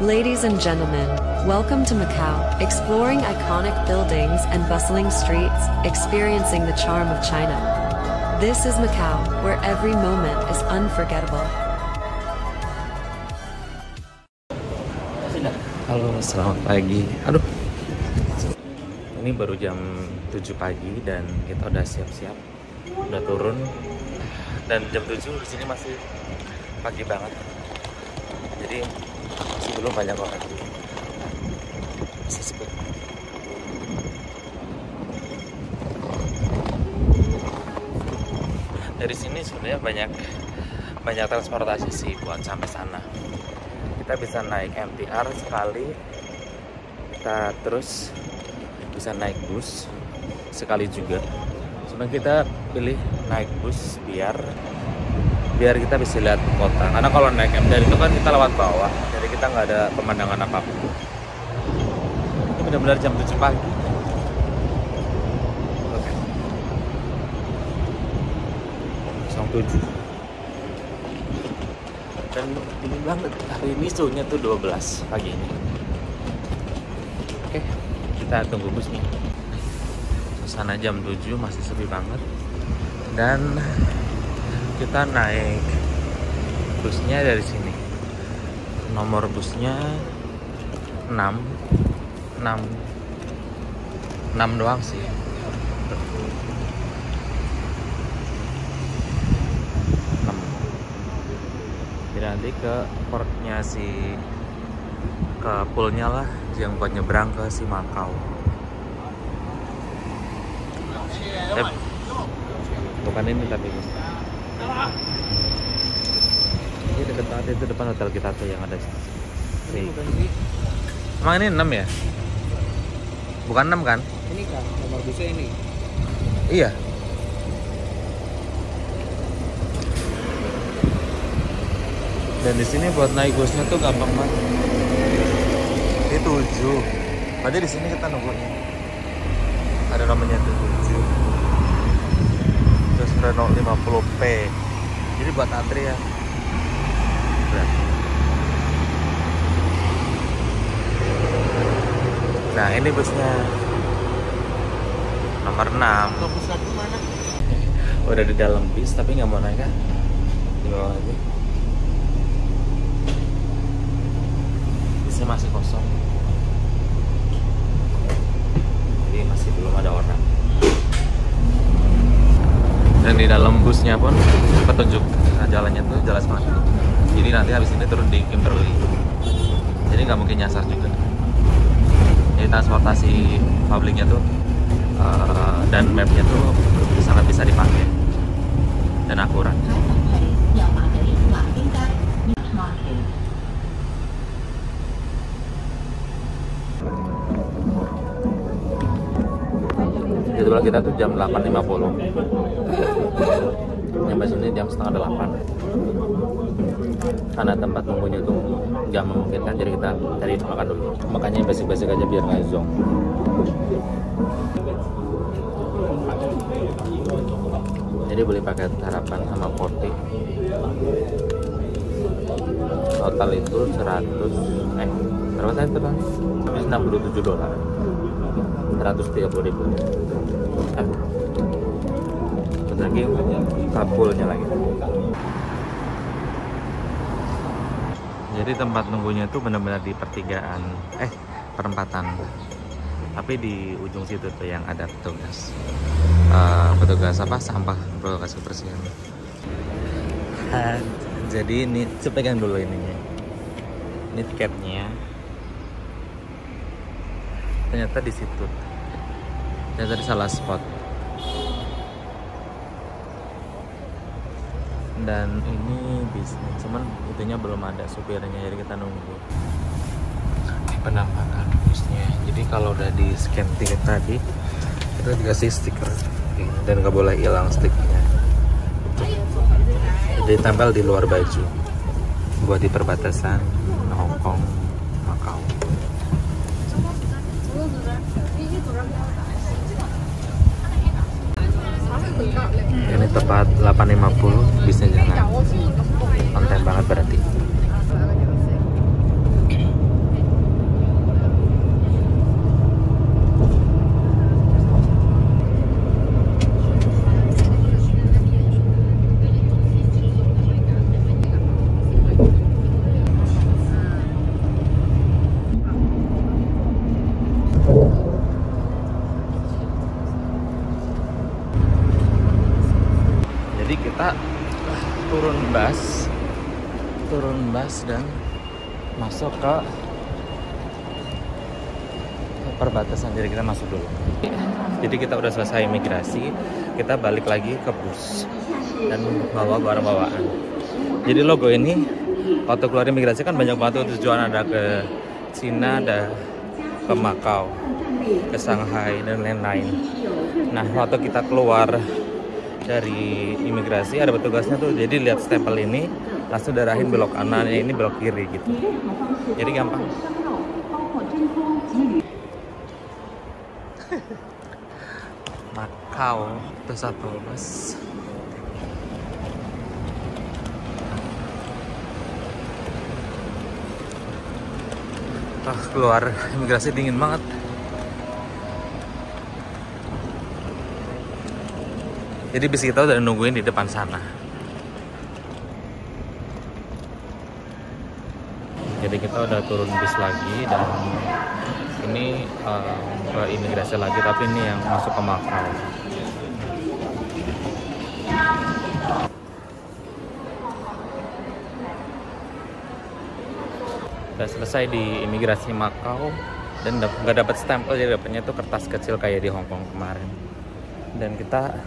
Ladies and gentlemen, welcome to Macau, exploring iconic buildings and bustling streets, experiencing the charm of China. This is Macau, where every moment is unforgettable. Halo, selamat pagi. Aduh, ini baru jam 7 pagi dan kita udah siap-siap, udah turun. Dan jam 7 di sini masih pagi banget, jadi masih belum banyak orang, masih sepi. Dari sini sebenarnya banyak transportasi sih buat sampai sana. Kita bisa naik MTR sekali, kita terus bisa naik bus sekali juga. Cuma kita pilih naik bus biar kita bisa lihat kota. Karena kalau naik MTR itu kan kita lewat bawah, jadi kita nggak ada pemandangan apapun. Ini benar-benar jam 7 pagi. Oke. 07. Dan dingin banget. Hari ini suhunya tuh 12 pagi ini. Oke, kita tunggu busnya. Suasana jam 7 masih sepi banget. Dan kita naik busnya dari sini. Nomor busnya 6 doang sih. Jadi nanti ke portnya ke poolnya lah yang buat nyebrang ke si Macau. Bukan ini tapi ini deket banget, itu depan hotel kita tuh yang ada. Emang ini 6 ya? Bukan 6 kan? Ini kan nomor busnya ini. Iya. Dan di sini buat naik busnya tuh gampang banget. Ini 7. Berarti di sini kita nunggunya. Ada namanya tuh 7. Terus Renault 50P. Jadi buat antri ya. Nah, ini busnya. Nomor 6. Bus satu mana? Udah di dalam bis tapi nggak mau naik kan? Di bawah aja. Bisnya masih kosong. Jadi masih belum ada orang. Dan di dalam busnya pun petunjuk jalannya tuh jelas banget. Jadi nanti habis ini turun di Kimberley. Jadi nggak mungkin nyasar juga. Jadi transportasi publiknya tuh dan mapnya tuh sangat bisa dipakai dan akurat. Jadwal kita tuh jam 8.50. Nyampe sini jam setengah 8. Karena tempat nunggunya tuh nggak memungkinkan, jadi kita cari makan dulu. Makanya basic-basic aja biar nggak zonk. Jadi beli paket harapan sama porti. Total itu 100 berapa tadi tuh bang? $167. 130.000. Terus lagi kapulnya lagi. Jadi tempat nunggunya itu benar-benar di pertigaan, perempatan. Tapi di ujung situ tuh yang ada petugas. Petugas apa? Sampah, petugas kebersihan. Jadi ini, coba pegang dulu ininya. Ini tiketnya. Ternyata di situ. Ternyata di salah spot. Dan ini bisnis, cuman itunya belum ada supirnya, jadi kita nunggu. Penampakan busnya. Jadi kalau udah di scan tiket tadi, kita dikasih stiker dan nggak boleh hilang stikernya. Jadi tempel di luar baju buat di perbatasan Hong Kong, Macau. Ini tepat 8.50 bisnya jalan. On time banget berarti. pos dan masuk ke perbatasan. Jadi kita masuk dulu. Jadi kita udah selesai imigrasi, kita balik lagi ke bus dan bawa barang bawaan. Jadi logo ini waktu keluar imigrasi kan banyak banget tujuan, ada ke Cina, ada ke Macau, ke Shanghai dan lain-lain. Nah waktu kita keluar dari imigrasi ada petugasnya tuh, jadi lihat stempel ini langsung darahin belok kanan, ini belok kiri gitu. Jadi gampang. Macau itu satu bus. Keluar imigrasi dingin banget. Jadi bis kita udah nungguin di depan sana. Jadi kita udah turun bis lagi dan ini ke imigrasi lagi, tapi ini yang masuk ke Macau. Udah selesai di imigrasi Macau dan nggak dapat stempel, jadi dapatnya tuh kertas kecil kayak di Hong Kong kemarin. Dan kita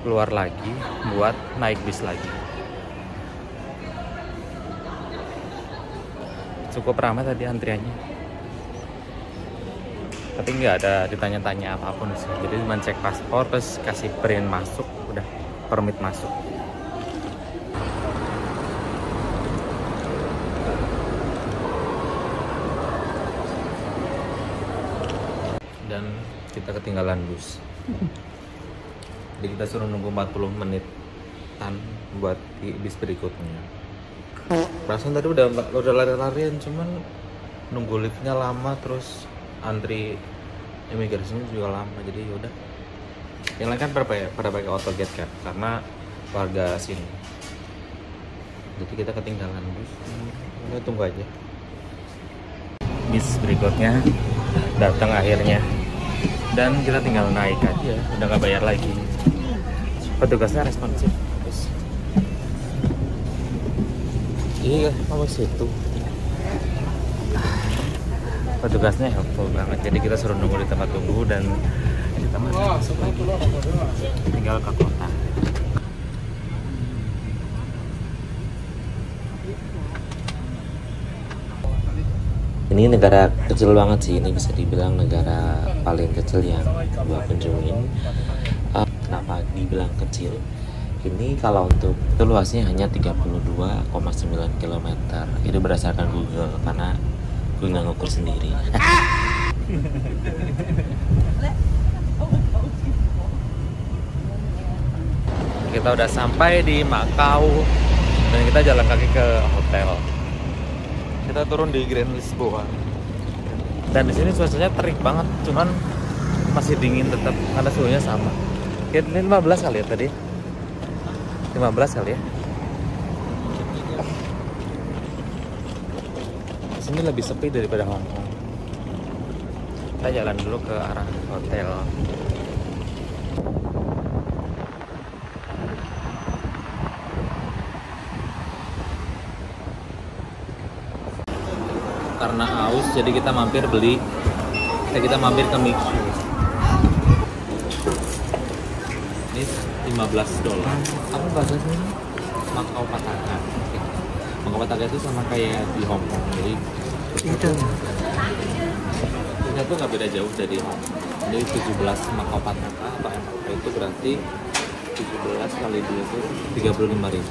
keluar lagi buat naik bis lagi. Cukup ramai tadi antriannya, tapi nggak ada ditanya-tanya apapun sih. Jadi cuma cek paspor terus kasih print masuk, udah permit masuk. Dan kita ketinggalan bus. Jadi kita suruh nunggu 40 menitan buat di bis berikutnya. Perasaan tadi udah lari-larian, cuman nunggu liftnya lama, terus antri imigrasinya juga lama. Jadi yaudah, yang lain kan pada pakai autogate kan, karena warga sini. Jadi kita ketinggalan bus, kita tunggu aja. Bis berikutnya datang akhirnya, dan kita tinggal naik aja, udah nggak bayar lagi. Petugasnya responsif. Iya, apa situ? Petugasnya helpful banget. Jadi kita suruh nunggu di tempat tunggu dan kita masuk lagi. Tinggal ke kota. Ini negara kecil banget sih. Ini bisa dibilang negara paling kecil yang gua kunjungin. Kenapa dibilang kecil? Ini kalau untuk itu luasnya hanya 32,9 km. Itu berdasarkan Google, karena gue nggak ngukur sendiri. Kita udah sampai di Macau dan kita jalan kaki ke hotel. Kita turun di Grand Lisboa. Dan di sini cuacanya terik banget, cuman masih dingin tetap karena suhunya sama. Kayak 15 kali ya tadi. 15 kali ya. Sini lebih sepi daripada Hong Kong. Kita jalan dulu ke arah hotel. Karena aus, jadi kita mampir ke Mixu. Ini $15. Apa bahasanya? Macau Pataka. Macau Pataka itu sama kayak di Hong Kong. Jadi itu tuh nggak beda jauh dari Hong Kong. Jadi 17 Macau Pataka atau MOP itu berarti 17 kali 2 itu 35.000.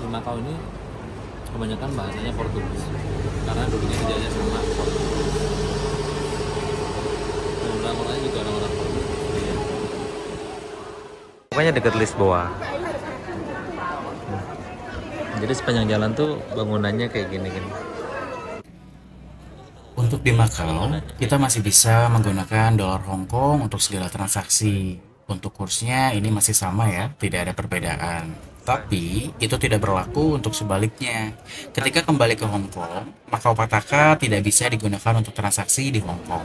Di Macau ini kebanyakan bahasanya Portugis karena dulunya kerjanya sama Portugis. Dan orang-orangnya juga orang-orang Portugis. Pokoknya dekat Lisboa. Jadi sepanjang jalan tuh bangunannya kayak gini-gini. Untuk di Macau, kita masih bisa menggunakan dolar Hong Kong untuk segala transaksi. Untuk kursnya ini masih sama ya, tidak ada perbedaan. Tapi itu tidak berlaku untuk sebaliknya. Ketika kembali ke Hong Kong, Macau Pataka tidak bisa digunakan untuk transaksi di Hong Kong.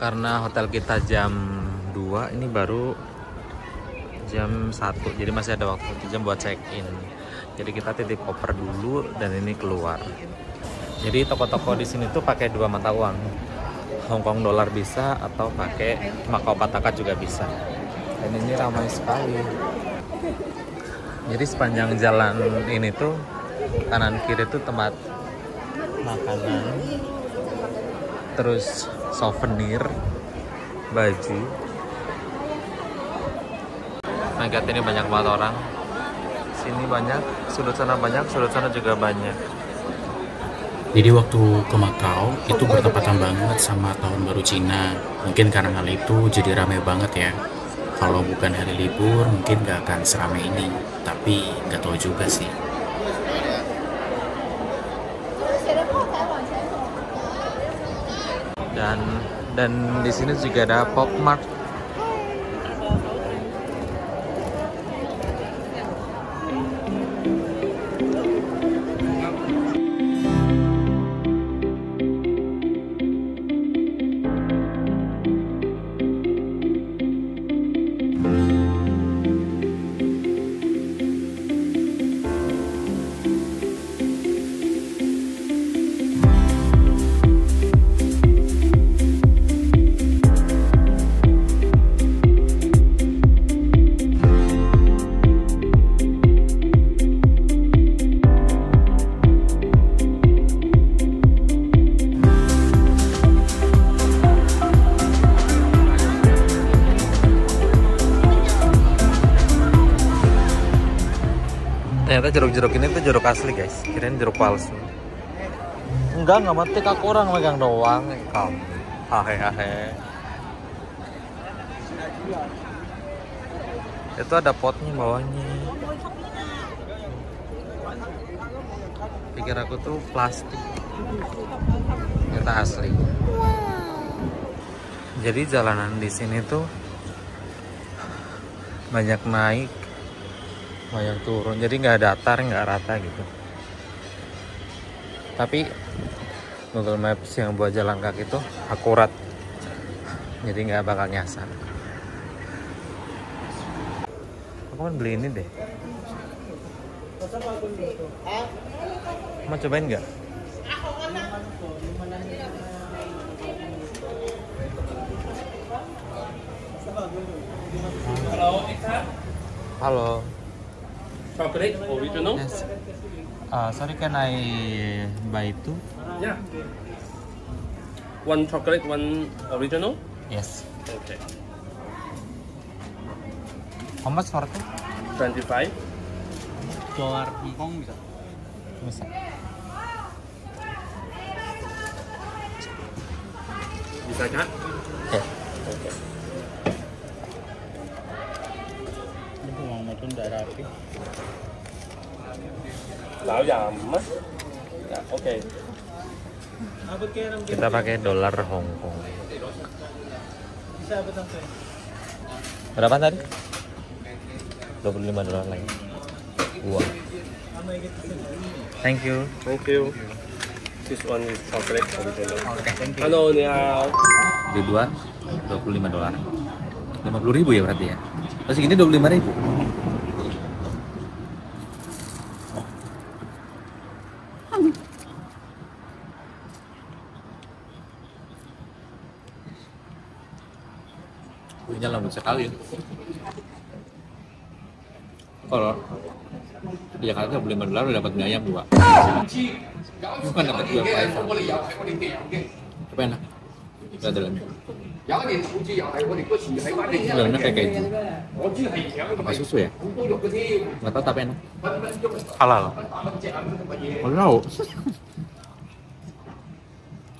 Karena hotel kita jam 2, ini baru jam 1, jadi masih ada waktu 1 jam buat check-in. Jadi kita titip koper dulu dan ini keluar. Jadi toko-toko di sini tuh pakai dua mata uang. Hong Kong dolar bisa atau pakai Macau Pataka juga bisa. Dan ini ramai sekali. Jadi sepanjang jalan ini tuh kanan kiri tuh tempat makanan, terus souvenir, baju. Nah, lihat ini banyak banget orang. Sini banyak, sudut sana banyak, sudut sana juga banyak. Jadi waktu ke Macau itu bertepatan banget sama tahun baru Cina. Mungkin karena hal itu jadi ramai banget ya. Kalau bukan hari libur mungkin gak akan seramai ini. Tapi gak tahu juga sih. Dan di sini juga ada Pop Mart. Ternyata jeruk-jeruk ini tuh jeruk asli guys, kirain jeruk palsu. Enggak mati, aku orang megang doang. Kamu hahe. Itu ada potnya bawahnya. Pikir aku tuh plastik, ternyata asli. Jadi jalanan di sini tuh banyak naik, banyak turun, jadi nggak datar, nggak rata gitu. Tapi Google Maps yang buat jalan kaki tuh akurat, jadi nggak bakal nyasar. Aku kan beli ini deh. Mau cobain nggak? Halo. Chocolate original? Yes. Sorry, can I buy two? Yeah. One chocolate, one original? Yes. Okay. How much for two? 25. Dolar Hong Kong bisa. Bisa. Bisa kan? Ya. Okay. Ini uang itu udah rapi. Lão già mất. Ya, oke. Kita pakai dolar Hong Kong. Berapa tadi? 25 dolar lagi. Uang. Thank you. Thank you. This one is chocolate original. Oke, thank you. Halo, ni hao. Beli dua, 25 dolar. 50.000 ya berarti ya? Terus segini 25.000. Kuenya lembut sekali. Kalau di Jakarta 25 dolar udah dapat mie ayam 2. Bukan dapat 2 ayam. Tapi enak. Ada dalamnya. Dalamnya kayak keju. Apa susu ya? Nggak tahu tapi enak. Halal. Halal.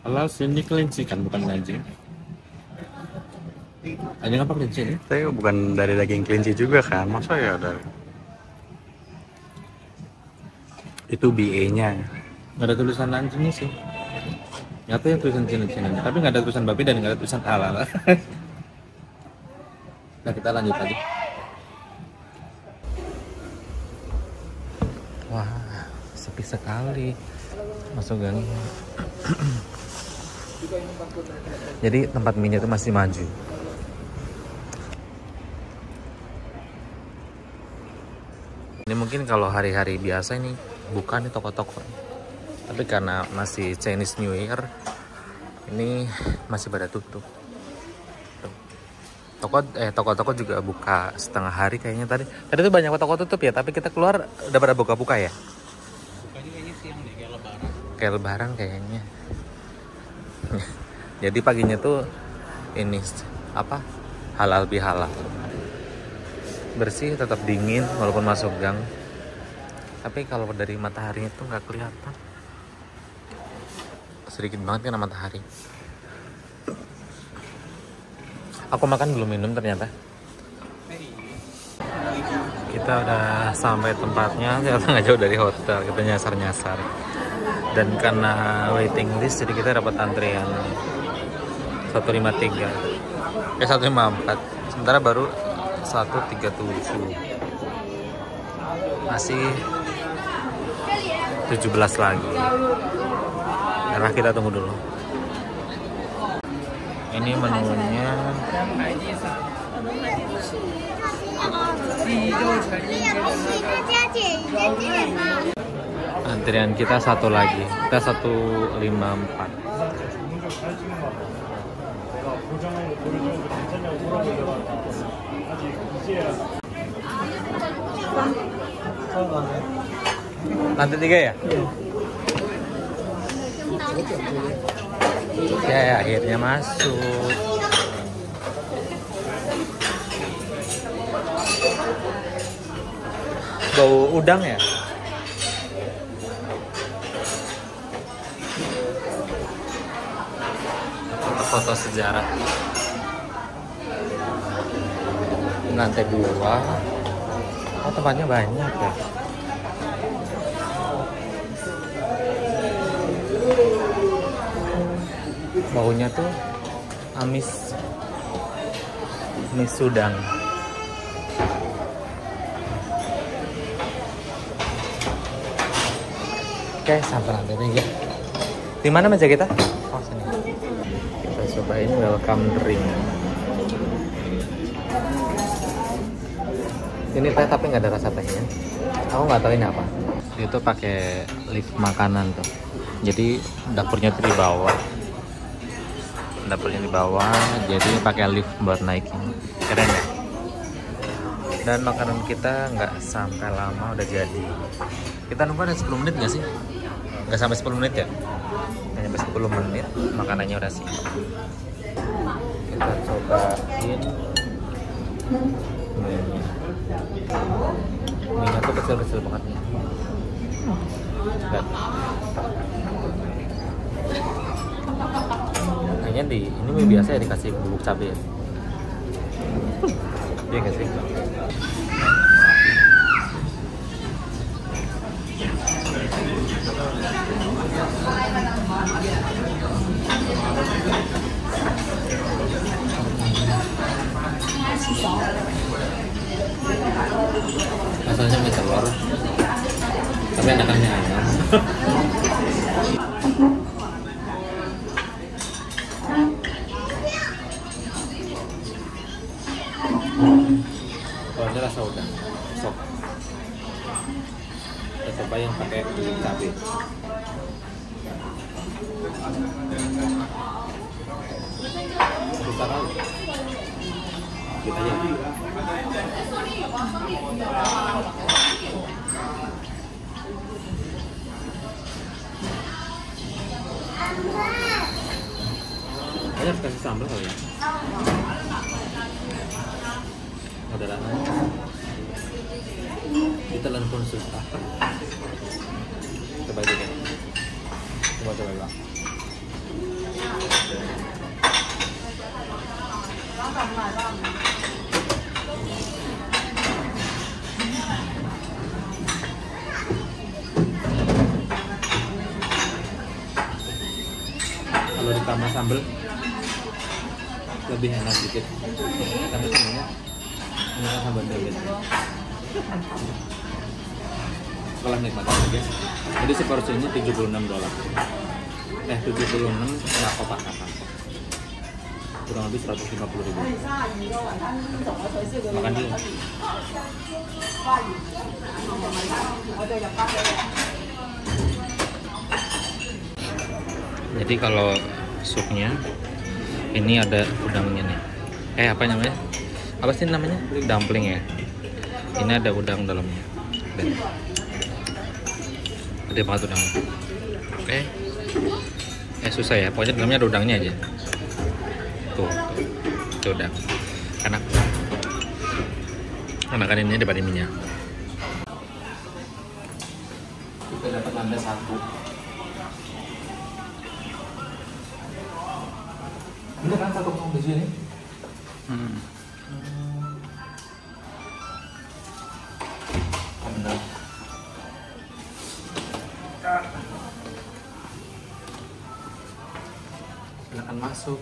Halal sini kelinci kan, bukan anjing. Anjing apa kelinci ini? Tapi bukan dari daging kelinci juga kan? Masa ya dari itu BA-nya. Nggak ada tulisan anjingnya sih. Nggak tahu yang tulisan Cina-Cina, tapi nggak ada tulisan babi dan nggak ada tulisan halal. Nah, kita lanjut lagi. Wah, sepi sekali masuk gangnya. Jadi tempat mie-nya itu masih maju. Ini mungkin kalau hari-hari biasa ini buka nih toko-toko. Tapi karena masih Chinese New Year, ini masih pada tutup. Toko-toko juga buka setengah hari kayaknya tadi. Tadi tuh banyak toko tutup ya, tapi kita keluar udah pada buka-buka ya. Bukanya kayaknya siang deh, kayak lebaran. Kayak lebaran kayaknya. Jadi paginya tuh ini apa? Halal bihalal. Bersih, tetap dingin walaupun masuk gang. Tapi kalau dari mataharinya tuh nggak kelihatan. Sedikit banget kan matahari. Aku makan belum minum ternyata. Kita udah sampai tempatnya, ternyata nggak jauh dari hotel. Kita nyasar-nyasar. Dan karena waiting list, jadi kita dapat antrian 153. 154. Sementara baru 137. Masih 17 lagi. Karena kita tunggu dulu. Ini menunya. Antrian kita satu lagi. Kita 154. Lantai 3 ya? Ya, akhirnya masuk. Bau udang ya? Foto sejarah. Lantai 2. Oh, tempatnya banyak ya. Baunya tuh amis Sudang. Oke, sampai lantai 3. Di mana meja kita? Oh, sini. Kita cobain welcome drink. Ini teh tapi nggak ada rasa tehnya. Aku nggak tahu ini apa. Itu pakai lift makanan tuh. Jadi dapurnya tuh di bawah. Dapurnya di bawah, jadi pakai lift buat naikin. Keren ya? Dan makanan kita nggak sampai lama udah jadi. Kita nunggu ada 10 menit nggak sih? Nggak sampai 10 menit ya? Nggak sampai 10 menit, makanannya udah siap. Kita cobain mie-nya tuh kecil-kecil banget nih. Kayaknya ini mie biasa ya dikasih bubuk cabai ya. Iya nggak sih? Rasanya mie telur, tapi enakannya ayam. Soalnya rasa udang, sok. Kita coba yang pakai cabai. Kita kali. Kita aja. Kayaknya harus kasih sambal kali ya. Ada rasa. Ditelan pun susah. Coba aja deh. Coba. Kalau ditambah sambal lebih enak dikit. Karena sebenarnya ini sambal daging. Kalau nikmatin aja. Jadi seporsinya $76. 76 nggak kopak-kopak. kurang lebih 150.000. Makan dulu. Jadi kalau supnya ini ada udangnya nih. Apa namanya? Apa sih namanya? Dumpling ya. Ini ada udang dalamnya. Gede banget udangnya. Oke. Susah ya. Pokoknya dalamnya ada udangnya aja. Tuh. Itu udang. Enak. Makan ini daripada minyak. Kita dapat nambah 1. Ini kan 1 kosong di sini. Benar. Silakan masuk.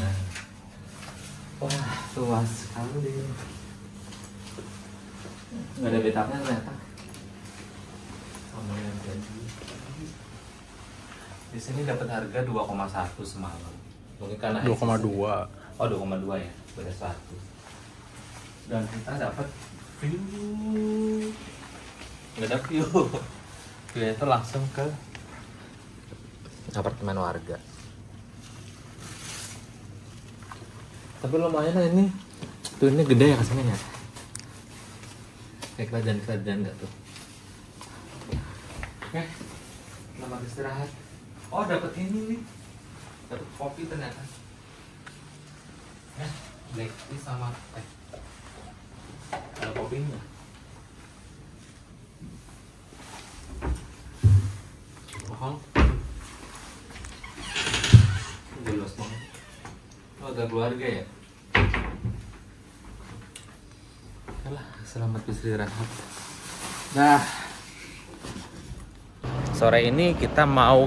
Nah. Wah, luas sekali. Nggak ada betapnya ternyata. Di sini dapat harga 2,1 semalam. Mungkin karena 2,2. Oh, 2,2 ya. Beda 1. Dan kita dapat view. Nggak ada view. View itu langsung ke apartemen warga. Tapi lumayan lah ini. Tuh ini gede ya kesini ya. Kayak kerajaan nggak tuh. Oke, selamat istirahat. Oh, dapat ini nih, dapat kopi ternyata. Black tea sama teh. Ada kopinya. Bohong. Jelas banget. Oh, ada keluarga ya. Oke lah, selamat beristirahat. Nah. Sore ini kita mau